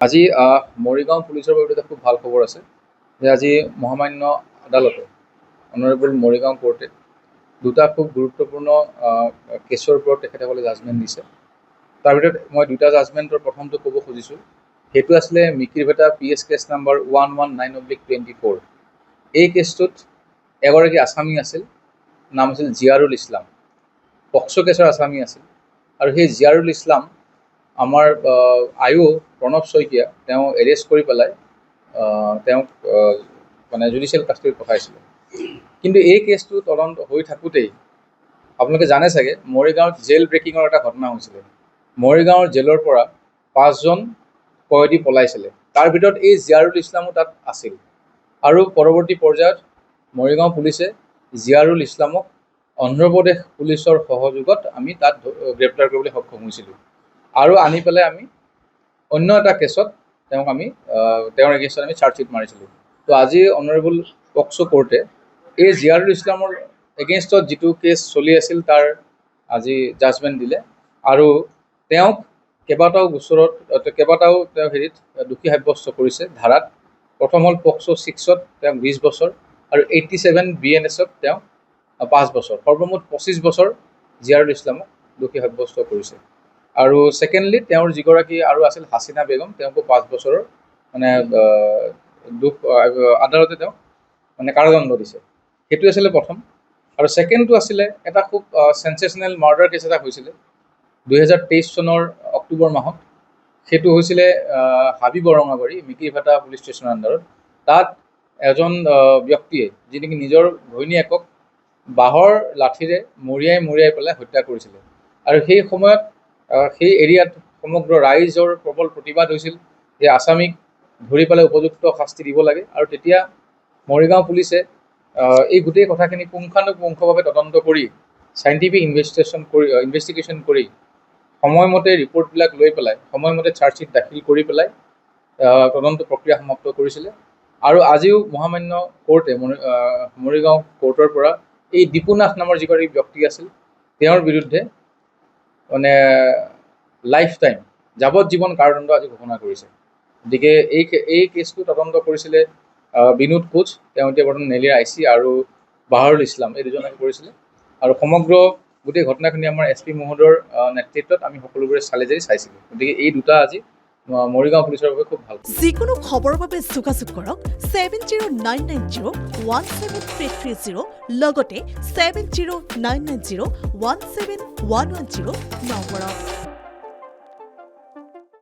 আজি মৰিগাঁও পুলিচৰ বাবে এটা খুব ভাল খবৰ আছে যে আজি মহামান্য আদালতে অনাৰেবল মৰিগাঁও কোৰ্টে দুটা খুব গুৰুত্বপূৰ্ণ কেছৰ ওপৰত তেখেতসকলে জাজমেণ্ট দিছে। তাৰ ভিতৰত মই দুটা জাজমেণ্টৰ প্ৰথমটো ক'ব খুজিছোঁ, সেইটো আছিলে মিকিৰভেটা PS কেছ নাম্বাৰ 119/24। এই কেছটোত এগৰাকী আছামী আছিল, নাম আছিল জিয়াৰুল ইছলাম, পক্সো কেছৰ আছামী আছিল। আৰু সেই জিয়াৰুল ইছলাম আমাৰ আয়ু প্ৰণৱ শইকীয়া তেওঁ এৰেষ্ট কৰি পেলাই তেওঁক মানে জুডিচিয়েল কাষ্টডিত পঠাইছিলে। কিন্তু এই কেছটো তদন্ত হৈ থাকোঁতেই আপোনালোকে জানে চাগে মৰিগাঁৱত জেল ব্ৰেকিঙৰ এটা ঘটনা হৈছিলে। মৰিগাঁৱৰ জেলৰ পৰা 5জন কয়দী পলাইছিলে, তাৰ ভিতৰত এই জিয়াৰুল ইছলামো তাত আছিল। আৰু পৰৱৰ্তী পৰ্যায়ত মৰিগাঁও পুলিচে জিয়াৰুল ইছলামক অন্ধ্ৰপ্ৰদেশ পুলিচৰ সহযোগত আমি তাত গ্ৰেপ্তাৰ কৰিবলৈ সক্ষম হৈছিলোঁ। আৰু আনি পেলাই আমি অন্য এটা কেছত তেওঁৰ এগেইনষ্টত আমি চাৰ্জশ্বীট মাৰিছিলোঁ। তো আজি অনাৰেবল পক্সো কোৰ্টে এই জিয়াৰুল ইছলামৰ এগেইনষ্টত যিটো কেছ চলি আছিল তাৰ আজি জাজমেণ্ট দিলে। আৰু তেওঁক কেইবাটাও তেওঁ দোষী সাব্যস্ত কৰিছে ধাৰাত। প্ৰথম হ'ল পক্সো 6ত তেওঁক 20 বছৰ আৰু 87 BNSত তেওঁক 5 বছৰ, সৰ্বমুঠ 25 বছৰ জিয়াৰুল ইছলামক দোষী সাব্যস্ত কৰিছে। আৰু ছেকেণ্ডলি তেওঁৰ যিগৰাকী আৰু আছিল হাছিনা বেগম, তেওঁকো 5 বছৰৰ মানে আদালতে তেওঁক মানে কাৰাদণ্ড দিছে। সেইটো আছিলে প্ৰথম। আৰু ছেকেণ্ডটো আছিলে এটা খুব চেঞ্চেচনেল মাৰ্ডাৰ কেছ এটা হৈছিলে 2023 চনৰ অক্টোবৰ মাহত। সেইটো হৈছিলে হাবি বৰঙাবাৰী মিকিৰভেটা পুলিচ ষ্টেচনৰ আণ্ডাৰত। তাত এজন ব্যক্তিয়ে যি নেকি নিজৰ ঘৈণীয়েকক বাঁহৰ লাঠিৰে মৰিয়াই পেলাই হত্যা কৰিছিলে। আৰু সেই সময়ত সেই এৰিয়াত সমগ্ৰ ৰাইজৰ প্ৰবল প্ৰতিবাদ হৈছিল যে আছামীক ধৰি পেলাই উপযুক্ত শাস্তি দিব লাগে। আৰু তেতিয়া মৰিগাঁও পুলিচে এই গোটেই কথাখিনি পুংখানুপুংখভাৱে তদন্ত কৰি চাইণ্টিফিক ইনভেষ্টিগেশ্যন কৰি সময়মতে ৰিপৰ্টবিলাক লৈ পেলাই সময়মতে চাৰ্জশ্বীট দাখিল কৰি পেলাই তদন্ত প্ৰক্ৰিয়া সমাপ্ত কৰিছিলে। আৰু আজিও মহামান্য কোৰ্টে মৰিগাঁও কোৰ্টৰ পৰা এই দীপু নাথ নামৰ যিগৰাকী ব্যক্তি আছিল তেওঁৰ বিৰুদ্ধে মানে লাইফ টাইম যাৱজ্জীৱন কাৰাদণ্ড আজি ঘোষণা কৰিছে। গতিকে এই কেছটো তদন্ত কৰিছিলে বিনোদ কোচ, তেওঁ এতিয়া বৰ্তমান নেলিৰ IC, আৰু বাহাৰুল ইছলাম, এই দুজনে কৰিছিলে। আৰু সমগ্ৰ গোটেই ঘটনাখিনি আমাৰ SP মহোদয়ৰ নেতৃত্বত আমি সকলোবোৰে চাইছিলোঁ। গতিকে এই দুটা আজি মৰিগাঁও পুলিচৰ বাবে খুব ভাল। যিকোনো খবৰৰ বাবে যোগাযোগ কৰক 7099017330 লগতে 7099017110 নম্বৰত।